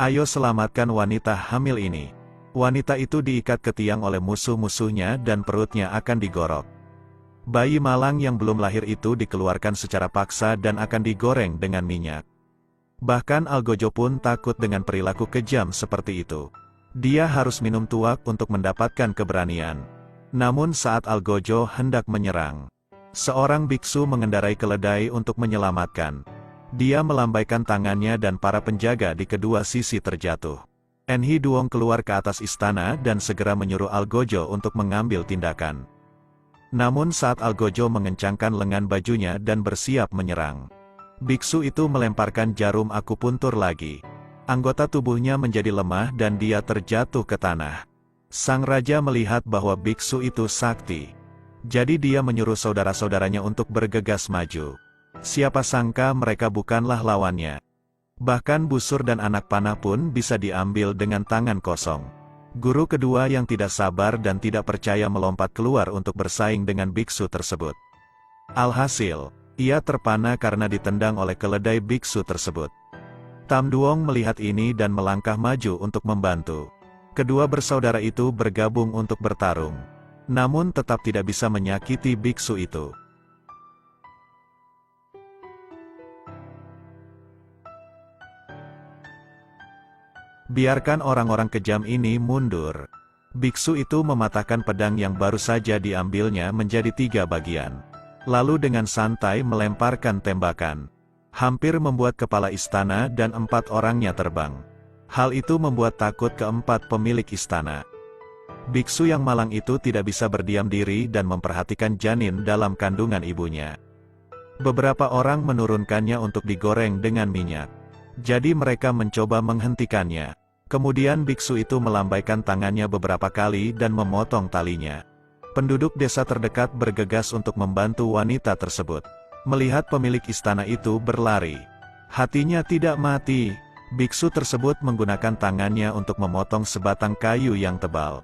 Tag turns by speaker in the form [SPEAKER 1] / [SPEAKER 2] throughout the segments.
[SPEAKER 1] Ayo selamatkan wanita hamil ini. Wanita itu diikat ke tiang oleh musuh-musuhnya dan perutnya akan digorok. Bayi malang yang belum lahir itu dikeluarkan secara paksa dan akan digoreng dengan minyak. Bahkan Algojo pun takut dengan perilaku kejam seperti itu. Dia harus minum tuak untuk mendapatkan keberanian. Namun saat Algojo hendak menyerang, seorang biksu mengendarai keledai untuk menyelamatkan. Dia melambaikan tangannya dan para penjaga di kedua sisi terjatuh. Enhi Duong keluar ke atas istana dan segera menyuruh Algojo untuk mengambil tindakan. Namun saat Algojo mengencangkan lengan bajunya dan bersiap menyerang, biksu itu melemparkan jarum akupuntur lagi. Anggota tubuhnya menjadi lemah dan dia terjatuh ke tanah. Sang raja melihat bahwa biksu itu sakti. Jadi dia menyuruh saudara-saudaranya untuk bergegas maju. Siapa sangka mereka bukanlah lawannya. Bahkan busur dan anak panah pun bisa diambil dengan tangan kosong. Guru kedua yang tidak sabar dan tidak percaya melompat keluar untuk bersaing dengan biksu tersebut. Alhasil, ia terpana karena ditendang oleh keledai biksu tersebut. Tam Duong melihat ini dan melangkah maju untuk membantu. Kedua bersaudara itu bergabung untuk bertarung. Namun tetap tidak bisa menyakiti biksu itu. Biarkan orang-orang kejam ini mundur. Biksu itu mematahkan pedang yang baru saja diambilnya menjadi 3 bagian. Lalu dengan santai melemparkan tembakan. Hampir membuat kepala istana dan 4 orangnya terbang. Hal itu membuat takut keempat pemilik istana. Biksu yang malang itu tidak bisa berdiam diri dan memperhatikan janin dalam kandungan ibunya. Beberapa orang menurunkannya untuk digoreng dengan minyak. Jadi mereka mencoba menghentikannya. Kemudian biksu itu melambaikan tangannya beberapa kali dan memotong talinya. Penduduk desa terdekat bergegas untuk membantu wanita tersebut. Melihat pemilik istana itu berlari, hatinya tidak mati. Biksu tersebut menggunakan tangannya untuk memotong sebatang kayu yang tebal.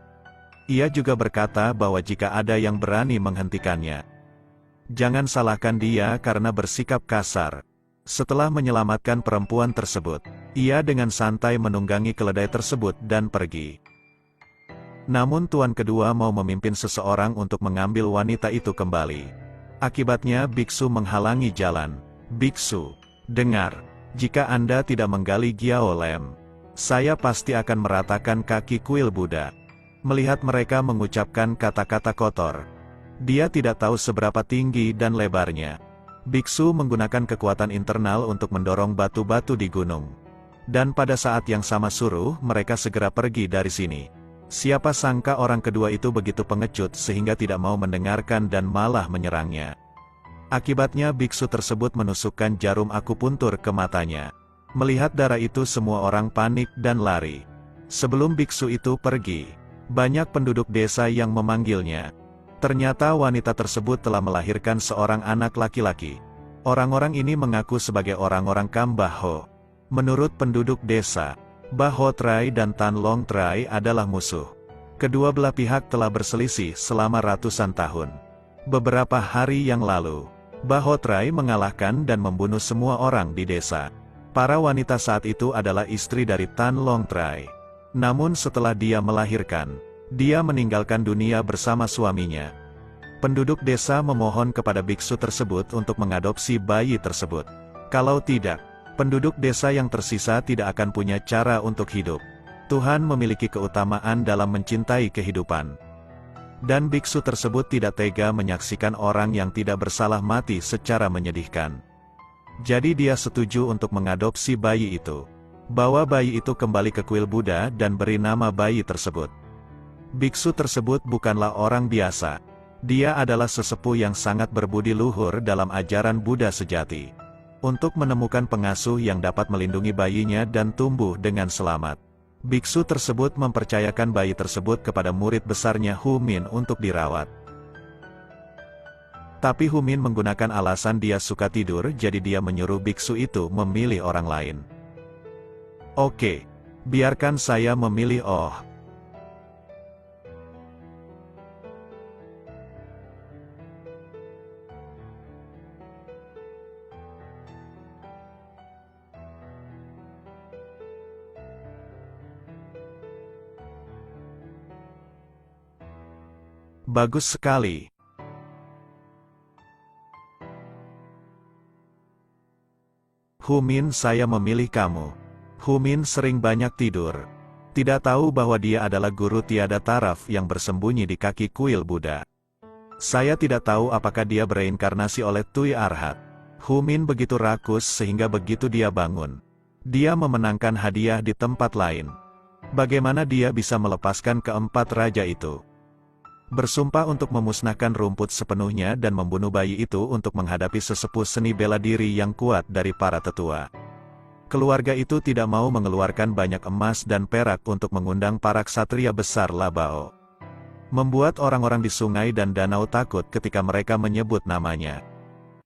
[SPEAKER 1] Ia juga berkata bahwa jika ada yang berani menghentikannya, jangan salahkan dia karena bersikap kasar. Setelah menyelamatkan perempuan tersebut, ia dengan santai menunggangi keledai tersebut dan pergi. Namun tuan kedua mau memimpin seseorang untuk mengambil wanita itu kembali. Akibatnya biksu menghalangi jalan. Biksu, dengar, jika Anda tidak menggali Giao Lem, saya pasti akan meratakan kaki kuil Buddha. Melihat mereka mengucapkan kata-kata kotor, dia tidak tahu seberapa tinggi dan lebarnya. Biksu menggunakan kekuatan internal untuk mendorong batu-batu di gunung. Dan pada saat yang sama suruh mereka segera pergi dari sini. Siapa sangka orang kedua itu begitu pengecut sehingga tidak mau mendengarkan dan malah menyerangnya. Akibatnya biksu tersebut menusukkan jarum akupuntur ke matanya. Melihat darah itu semua orang panik dan lari. Sebelum biksu itu pergi, banyak penduduk desa yang memanggilnya. Ternyata wanita tersebut telah melahirkan seorang anak laki-laki. Orang-orang ini mengaku sebagai orang-orang Kam Baho. Menurut penduduk desa, Baho Trai dan Tan Long Trai adalah musuh. Kedua belah pihak telah berselisih selama ratusan tahun. Beberapa hari yang lalu, Baho Trai mengalahkan dan membunuh semua orang di desa. Para wanita saat itu adalah istri dari Tan Long Trai. Namun setelah dia melahirkan, dia meninggalkan dunia bersama suaminya. Penduduk desa memohon kepada biksu tersebut untuk mengadopsi bayi tersebut. Kalau tidak, penduduk desa yang tersisa tidak akan punya cara untuk hidup. Tuhan memiliki keutamaan dalam mencintai kehidupan. Dan biksu tersebut tidak tega menyaksikan orang yang tidak bersalah mati secara menyedihkan. Jadi dia setuju untuk mengadopsi bayi itu. Bawa bayi itu kembali ke kuil Buddha dan beri nama bayi tersebut. Biksu tersebut bukanlah orang biasa. Dia adalah sesepuh yang sangat berbudi luhur dalam ajaran Buddha sejati. Untuk menemukan pengasuh yang dapat melindungi bayinya dan tumbuh dengan selamat, biksu tersebut mempercayakan bayi tersebut kepada murid besarnya Hu Min untuk dirawat. Tapi Hu Min menggunakan alasan dia suka tidur, jadi dia menyuruh biksu itu memilih orang lain. Oke, biarkan saya memilih. Bagus sekali. Humin, saya memilih kamu. Humin sering banyak tidur. Tidak tahu bahwa dia adalah guru tiada taraf yang bersembunyi di kaki kuil Buddha. Saya tidak tahu apakah dia bereinkarnasi oleh Tui Arhat. Humin begitu rakus sehingga begitu dia bangun, dia memenangkan hadiah di tempat lain. Bagaimana dia bisa melepaskan keempat raja itu? Bersumpah untuk memusnahkan rumput sepenuhnya dan membunuh bayi itu untuk menghadapi sesepuh seni bela diri yang kuat dari para tetua. Keluarga itu tidak mau mengeluarkan banyak emas dan perak untuk mengundang para ksatria besar Labao. Membuat orang-orang di sungai dan danau takut ketika mereka menyebut namanya.